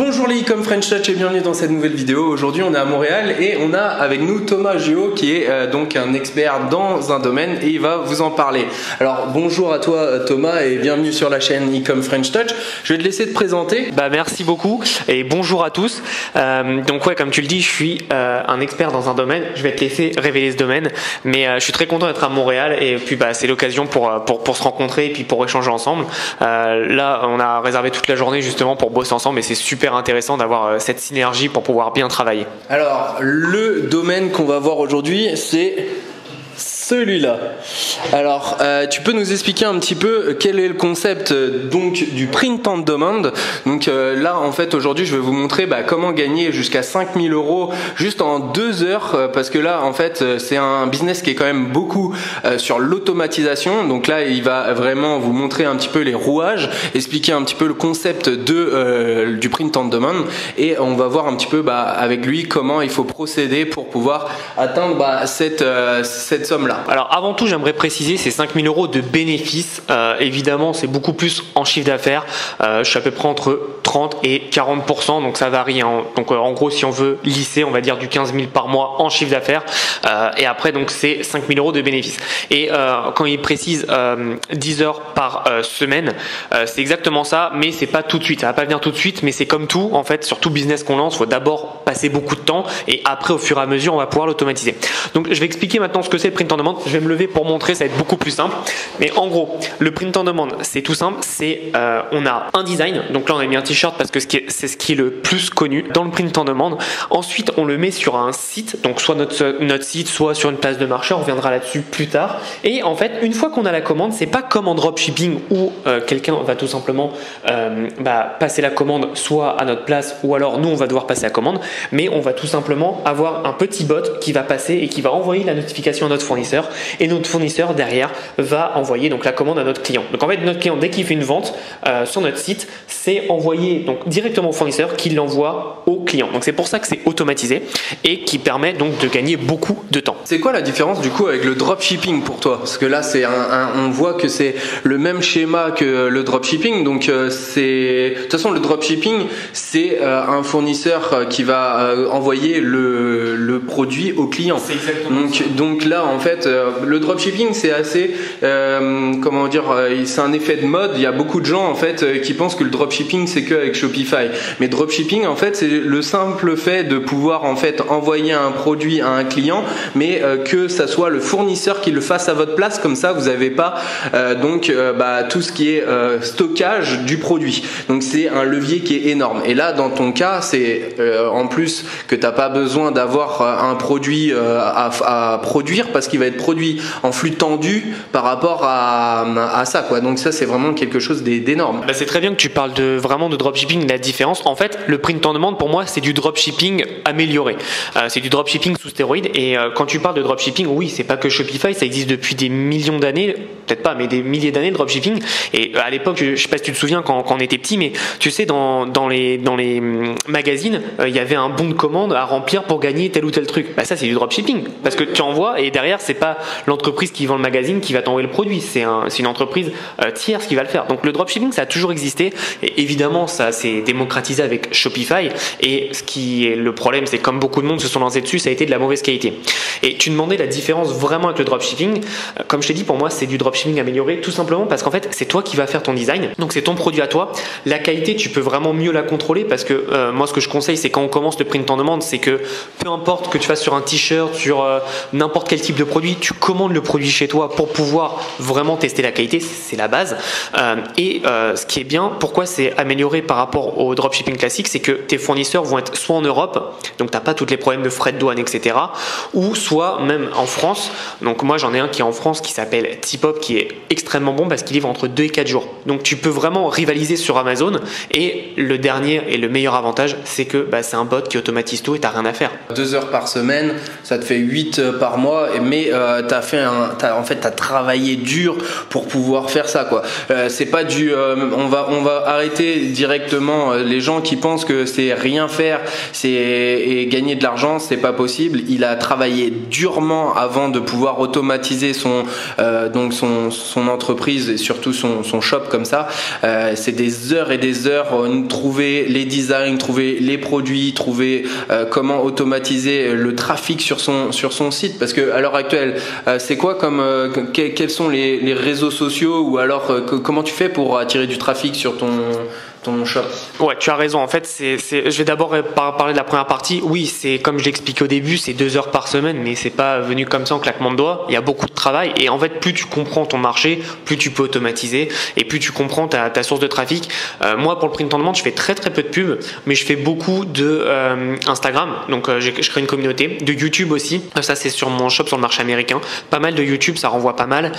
Bonjour les e-com French Touch et bienvenue dans cette nouvelle vidéo. Aujourd'hui on est à Montréal et on a avec nous Thomas Géo qui est donc un expert dans un domaine et il va vous en parler. Alors bonjour à toi Thomas et bienvenue sur la chaîne e-com French Touch. Je vais te laisser te présenter. Merci beaucoup et bonjour à tous. Donc ouais, comme tu le dis, je suis un expert dans un domaine. Je vais te laisser révéler ce domaine, mais je suis très content d'être à Montréal et puis c'est l'occasion pour se rencontrer et puis pour échanger ensemble. Là on a réservé toute la journée justement pour bosser ensemble et c'est super intéressant d'avoir cette synergie pour pouvoir bien travailler. Alors le domaine qu'on va voir aujourd'hui c'est celui-là. Alors, tu peux nous expliquer un petit peu quel est le concept donc du print on demand. Donc là, en fait, aujourd'hui, je vais vous montrer comment gagner jusqu'à 5 000 € juste en 2 heures, parce que là, en fait, c'est un business qui est quand même beaucoup sur l'automatisation. Donc là, il va vraiment vous montrer un petit peu les rouages, expliquer un petit peu le concept du print on demand, et on va voir un petit peu avec lui comment il faut procéder pour pouvoir atteindre cette somme-là. Alors avant tout, j'aimerais préciser ces 5 000 € de bénéfices. Évidemment, c'est beaucoup plus en chiffre d'affaires. Je suis à peu près entre 30 et 40%, donc ça varie. Donc en gros, si on veut lisser, on va dire du 15 000 par mois en chiffre d'affaires. Et après, donc c'est 5 000 € de bénéfices. Et quand il précise 10 heures par semaine, c'est exactement ça, mais c'est pas tout de suite. Ça va pas venir tout de suite, mais c'est comme tout. En fait, sur tout business qu'on lance, il faut d'abord passer beaucoup de temps et après, au fur et à mesure, on va pouvoir l'automatiser. Donc, je vais expliquer maintenant ce que c'est le print on demand. Je vais me lever pour montrer, ça va être beaucoup plus simple. Mais en gros, le print on demand, c'est tout simple. On a un design. Donc là, on a mis un t-shirt parce que c'est ce qui est le plus connu dans le print on demand. Ensuite, on le met sur un site, donc soit notre site, soit sur une place de marché. On reviendra là-dessus plus tard. Et en fait, une fois qu'on a la commande, c'est pas comme en dropshipping où quelqu'un va tout simplement passer la commande soit à notre place ou alors nous, on va devoir passer la commande. Mais on va tout simplement avoir un petit bot qui va passer et qui va envoyer la notification à notre fournisseur. Et notre fournisseur derrière va envoyer donc la commande à notre client. Donc en fait, notre client, dès qu'il fait une vente sur notre site, c'est envoyé donc directement au fournisseur qui l'envoie au client. Donc c'est pour ça que c'est automatisé et qui permet donc de gagner beaucoup de temps. C'est quoi la différence du coup avec le dropshipping pour toi? Parce que là, on voit que c'est le même schéma que le dropshipping. Donc de toute façon, le dropshipping, c'est un fournisseur qui va envoyer le produit au client. C'est exactement donc là, en fait, le dropshipping, c'est assez, c'est un effet de mode. Il y a beaucoup de gens en fait qui pensent que le dropshipping c'est que avec Shopify. Mais dropshipping, en fait, c'est le simple fait de pouvoir en fait envoyer un produit à un client, mais que ça soit le fournisseur qui le fasse à votre place. Comme ça, vous n'avez pas tout ce qui est stockage du produit. Donc c'est un levier qui est énorme. Et là, dans ton cas, c'est en plus que t'as pas besoin d'avoir un produit à produire parce qu'il va être produit en flux tendu par rapport à ça, quoi. Donc ça, c'est vraiment quelque chose d'énorme. C'est très bien que tu parles vraiment de dropshipping, la différence. En fait, le print on demand, pour moi, c'est du dropshipping amélioré. C'est du dropshipping sous stéroïdes. Et quand tu parles de dropshipping, oui, c'est pas que Shopify, ça existe depuis des millions d'années, peut-être pas, mais des milliers d'années, le dropshipping. Et à l'époque, je sais pas si tu te souviens quand on était petit, mais tu sais, dans les magazines, il y avait un bon de commande à remplir pour gagner tel ou tel truc. Ça, c'est du dropshipping. Parce que tu envoies et derrière, c'est pas l'entreprise qui vend le magazine qui va t'envoyer le produit, c'est une entreprise tierce qui va le faire. Donc le dropshipping, ça a toujours existé et évidemment ça s'est démocratisé avec Shopify et ce qui est le problème, c'est comme beaucoup de monde se sont lancés dessus, ça a été de la mauvaise qualité. Et tu demandais la différence vraiment avec le dropshipping. Comme je t'ai dit, pour moi c'est du dropshipping amélioré tout simplement parce qu'en fait c'est toi qui vas faire ton design, donc c'est ton produit à toi. La qualité, tu peux vraiment mieux la contrôler parce que moi ce que je conseille, c'est quand on commence le print on demand, c'est que peu importe que tu fasses sur un t-shirt, sur n'importe quel type de produit, tu commandes le produit chez toi pour pouvoir vraiment tester la qualité, c'est la base. Ce qui est bien, pourquoi c'est amélioré par rapport au dropshipping classique, c'est que tes fournisseurs vont être soit en Europe, donc t'as pas tous les problèmes de frais de douane, etc., ou soit même en France. Donc moi j'en ai un qui est en France qui s'appelle Tipop, qui est extrêmement bon parce qu'il livre entre 2 et 4 jours. Donc tu peux vraiment rivaliser sur Amazon. Et le dernier et le meilleur avantage, c'est que c'est un bot qui automatise tout et t'as rien à faire. 2 heures par semaine, ça te fait 8 par mois, mais t'as travaillé dur pour pouvoir faire ça, quoi. C'est pas on va arrêter directement les gens qui pensent que c'est rien faire et gagner de l'argent, c'est pas possible. Il a travaillé durement avant de pouvoir automatiser son son entreprise et surtout son shop comme ça, c'est des heures et des heures, trouver les designs, trouver les produits, trouver comment automatiser le trafic sur son site, parce que à l'heure actuelle, c'est quoi quels sont les réseaux sociaux, ou alors comment tu fais pour attirer du trafic sur ton shop? Ouais, tu as raison. En fait, je vais d'abord parler de la première partie. Oui, c'est comme je l'expliquais au début, c'est 2 heures par semaine, mais c'est pas venu comme ça en claquement de doigts. Il y a beaucoup de travail, et en fait, plus tu comprends ton marché, plus tu peux automatiser, et plus tu comprends ta source de trafic. Moi, pour le print on demand, je fais très très peu de pubs, mais je fais beaucoup de Instagram. Donc, je crée une communauté, de YouTube aussi. Ça, c'est sur mon shop sur le marché américain. Pas mal de YouTube, ça renvoie pas mal.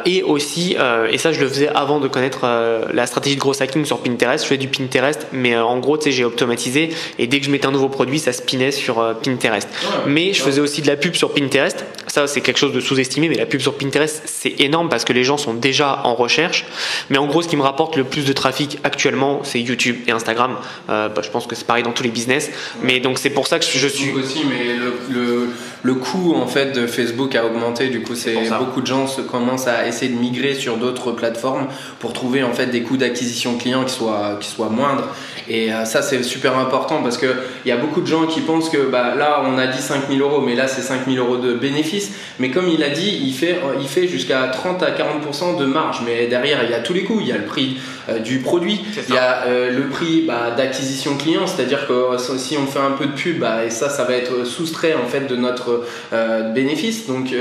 Et aussi, et ça, je le faisais avant de connaître la stratégie de gros hacking sur Pinterest. Je fais du Pinterest, mais en gros, tu sais, j'ai automatisé, et dès que je mettais un nouveau produit, ça spinait sur Pinterest. Mais je faisais aussi de la pub sur Pinterest. Ça, c'est quelque chose de sous-estimé, mais la pub sur Pinterest, c'est énorme parce que les gens sont déjà en recherche. Mais en gros, ce qui me rapporte le plus de trafic actuellement, c'est YouTube et Instagram. Je pense que c'est pareil dans tous les business. Mais donc, c'est pour ça que je suis aussi, mais le coût en fait de Facebook a augmenté. Du coup, beaucoup de gens commencent à essayer de migrer sur d'autres plateformes pour trouver en fait des coûts d'acquisition client qui soient moindres. Et ça, c'est super important, parce que il y a beaucoup de gens qui pensent que là, on a dit 5 000 euros, mais là, c'est 5 000 euros de bénéfice. Mais comme il a dit, il fait jusqu'à 30 à 40% de marge. Mais derrière, il y a tous les coûts. Il y a le prix du produit, il y a le prix d'acquisition client, c'est-à-dire que si on fait un peu de pub, et ça va être soustrait en fait de notre bénéfice. Donc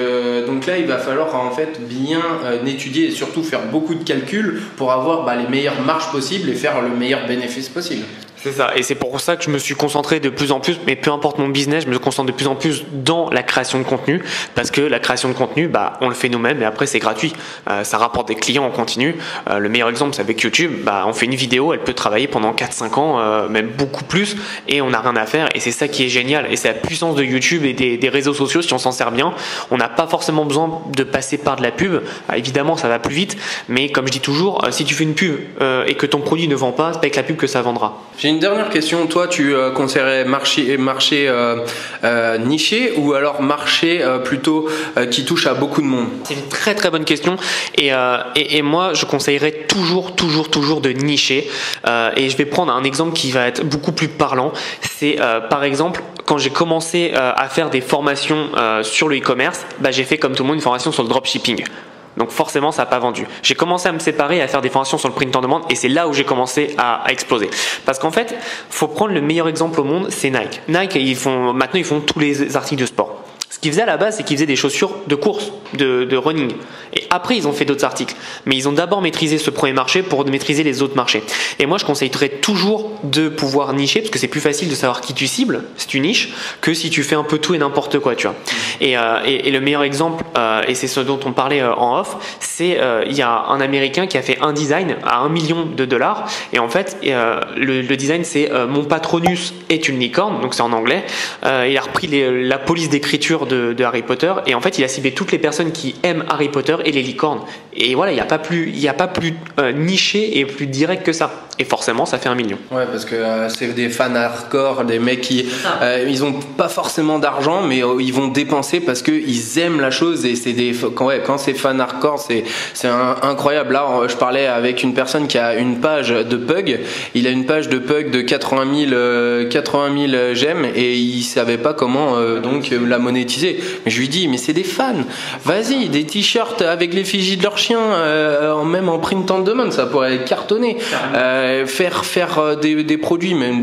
là, il va falloir en fait bien étudier et surtout faire beaucoup de calculs pour avoir les meilleures marges possibles et faire le meilleur bénéfice possible. C'est ça, et c'est pour ça que je me suis concentré de plus en plus, mais peu importe mon business, je me concentre de plus en plus dans la création de contenu, parce que la création de contenu, on le fait nous-mêmes, et après c'est gratuit, ça rapporte des clients en continu. Le meilleur exemple, c'est avec YouTube. On fait une vidéo, elle peut travailler pendant 4-5 ans, même beaucoup plus, et on n'a rien à faire, et c'est ça qui est génial, et c'est la puissance de YouTube et des réseaux sociaux. Si on s'en sert bien, on n'a pas forcément besoin de passer par de la pub. Évidemment, ça va plus vite, mais comme je dis toujours, si tu fais une pub et que ton produit ne vend pas, c'est pas avec la pub que ça vendra. Une dernière question, toi tu conseillerais marché niché, ou alors marché plutôt qui touche à beaucoup de monde? C'est une très très bonne question, et moi je conseillerais toujours de nicher, et je vais prendre un exemple qui va être beaucoup plus parlant. C'est par exemple, quand j'ai commencé à faire des formations sur le e-commerce, j'ai fait comme tout le monde une formation sur le dropshipping. Donc forcément, ça n'a pas vendu. J'ai commencé à me séparer et à faire des formations sur le print on demand, et c'est là où j'ai commencé à exploser. Parce qu'en fait, faut prendre le meilleur exemple au monde, c'est Nike. Nike, maintenant ils font tous les articles de sport. Ce qu'ils faisaient à la base, c'est qu'ils faisaient des chaussures de course, de running. Et après, ils ont fait d'autres articles. Mais ils ont d'abord maîtrisé ce premier marché pour maîtriser les autres marchés. Et moi, je conseillerais toujours de pouvoir nicher, parce que c'est plus facile de savoir qui tu cibles, si tu niches, que si tu fais un peu tout et n'importe quoi, tu vois. Et le meilleur exemple, et c'est ce dont on parlait en off, c'est il y a un Américain qui a fait un design à $1 million. Et en fait, le design, c'est mon Patronus est une licorne, donc c'est en anglais. Il a repris la police d'écriture de Harry Potter, et en fait il a ciblé toutes les personnes qui aiment Harry Potter et les licornes, et voilà, il n'y a pas plus niché et plus direct que ça, et forcément ça fait $1 million. Ouais, parce que c'est des fans hardcore, des mecs qui ils ont pas forcément d'argent, mais ils vont dépenser parce que ils aiment la chose, et c'est quand c'est fan hardcore, c'est incroyable. Là, je parlais avec une personne qui a une page de Pug, il a une page de Pug de 80 000 j'aime, et il savait pas comment donc la monétiser. Mais je lui dis, mais c'est des fans, vas-y, des t-shirts avec l'effigie de leur chien, même en print on demand, ça pourrait cartonner. Faire des produits, même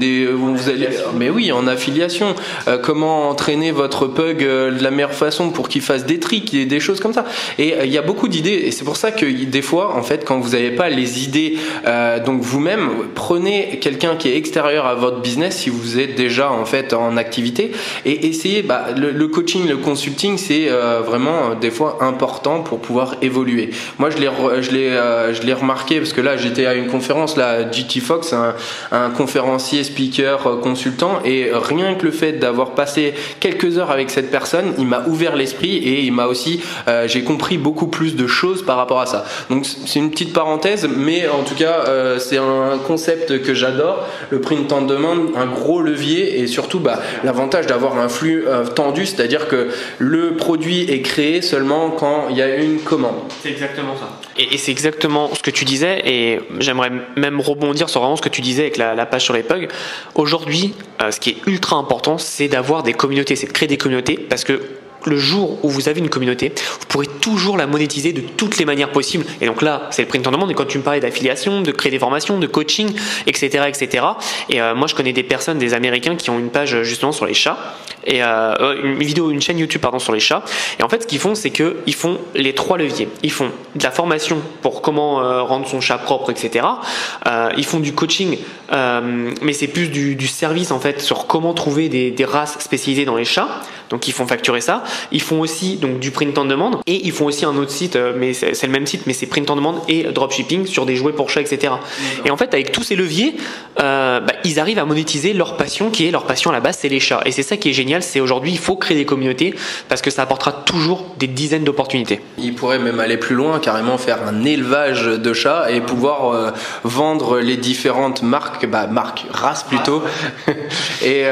mais oui, en affiliation. Comment entraîner votre Pug de la meilleure façon pour qu'il fasse des tricks, des choses comme ça. Et il y a beaucoup d'idées, et c'est pour ça que des fois, en fait, quand vous n'avez pas les idées, donc vous-même, prenez quelqu'un qui est extérieur à votre business, si vous êtes déjà en fait en activité, et essayez. Le coaching, le consulting, c'est vraiment des fois important pour pouvoir évoluer. Moi, je l'ai remarqué, parce que là, j'étais à une conférence là GT Fox, un conférencier, speaker, consultant, et rien que le fait d'avoir passé quelques heures avec cette personne, il m'a ouvert l'esprit et il m'a aussi, j'ai compris beaucoup plus de choses par rapport à ça. Donc c'est une petite parenthèse, mais en tout cas c'est un concept que j'adore, le print on demand, un gros levier, et surtout l'avantage d'avoir un flux tendu, c'est-à-dire que le produit est créé seulement quand il y a une commande. C'est exactement ça. Et c'est exactement ce que tu disais, et j'aimerais même rebondir sur vraiment ce que tu disais avec la page sur les pugs. Aujourd'hui, ce qui est ultra important, c'est d'avoir des communautés, c'est de créer des communautés, parce que le jour où vous avez une communauté, vous pourrez toujours la monétiser de toutes les manières possibles. Et donc là, c'est le print on demand. Et quand tu me parlais d'affiliation, de créer des formations, de coaching, etc., etc. Et moi, je connais des personnes, des Américains, qui ont une page justement sur les chats et une chaîne YouTube sur les chats. Et en fait, ce qu'ils font, c'est qu'ils font les 3 leviers. Ils font de la formation pour comment rendre son chat propre, etc. Ils font du coaching, mais c'est plus du service en fait sur comment trouver des races spécialisées dans les chats. Donc ils font facturer ça. Ils font aussi donc du print on demand, et ils font aussi un autre site, mais c'est le même site, mais c'est print on demand et dropshipping sur des jouets pour chats, etc. Et en fait, avec tous ces leviers, ils arrivent à monétiser leur passion, qui est leur passion à la base, c'est les chats. Et c'est ça qui est génial, c'est aujourd'hui il faut créer des communautés parce que ça apportera toujours des dizaines d'opportunités. Ils pourraient même aller plus loin, carrément faire un élevage de chats et pouvoir vendre les différentes marques, races plutôt. et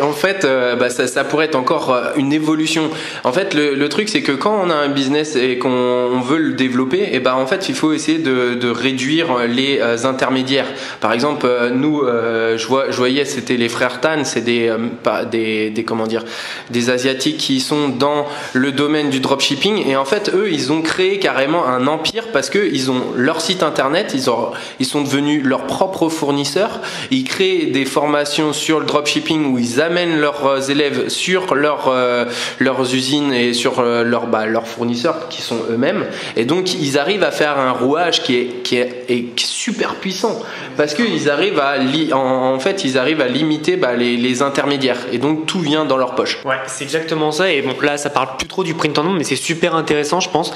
en fait, ça pourrait être encore une évolution. En fait, le truc, c'est que quand on a un business et qu'on veut le développer, en fait, il faut essayer de réduire les intermédiaires. Par exemple, nous, je voyais, c'était les frères Tan, c'est des Asiatiques qui sont dans le domaine du dropshipping, et en fait, eux, ils ont créé carrément un empire parce que ils ont leur site internet, ils sont devenus leurs propres fournisseurs. Ils créent des formations sur le dropshipping où ils amènent leurs élèves sur leurs usines et sur leurs fournisseurs qui sont eux-mêmes, et donc ils arrivent à faire un rouage qui est super puissant parce qu'ils arrivent à limiter les intermédiaires, et donc tout vient dans leur poche. Ouais, c'est exactement ça. Et bon, là ça parle plus trop du print on demand, mais c'est super intéressant, je pense.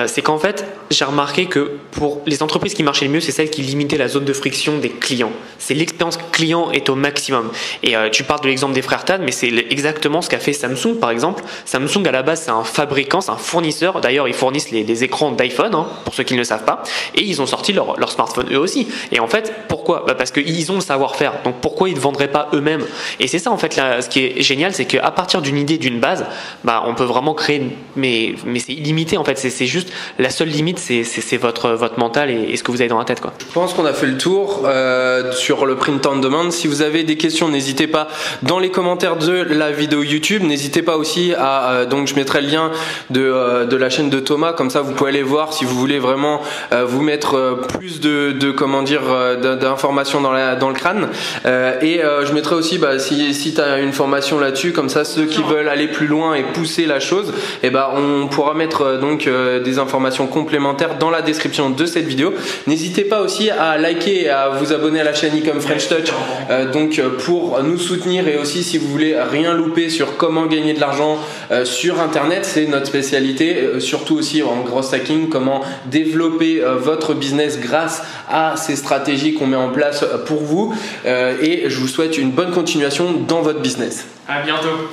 C'est qu'en fait, j'ai remarqué que pour les entreprises qui marchaient le mieux, c'est celles qui limitaient la zone de friction des clients. C'est l'expérience client est au maximum. Et tu parles de l'exemple des frères Tan, mais c'est exactement ce qu'a fait Samsung par exemple. Samsung à la base c'est un fabricant, c'est un fournisseur. D'ailleurs ils fournissent les écrans d'iPhone, pour ceux qui ne le savent pas, et ils ont sorti leur smartphone eux aussi. Et en fait pourquoi ? Parce qu'ils ont le savoir-faire, donc pourquoi ils ne vendraient pas eux-mêmes ? Et c'est ça en fait là, ce qui est génial, c'est qu'à partir d'une idée, d'une base, on peut vraiment créer, mais c'est illimité en fait. C'est juste la seule limite, c'est votre mental et ce que vous avez dans la tête, quoi. Je pense qu'on a fait le tour sur le print on demand. Si vous avez des questions, n'hésitez pas dans les commentaires de la vidéo YouTube. N'hésitez pas aussi à donc je mettrai le lien de la chaîne de Thomas, comme ça vous pouvez aller voir si vous voulez vraiment vous mettre plus d'informations dans le crâne. Et je mettrai aussi si tu as une formation là-dessus, comme ça ceux qui veulent aller plus loin et pousser la chose, on pourra mettre des informations complémentaires dans la description de cette vidéo. N'hésitez pas aussi à liker et à vous abonner à la chaîne Ecom French Touch pour nous soutenir, et aussi si vous voulez rien louper sur comment gagner de l'argent sur internet, c'est notre spécialité, surtout aussi en growth hacking, comment développer votre business grâce à ces stratégies qu'on met en place pour vous, et je vous souhaite une bonne continuation dans votre business. À bientôt.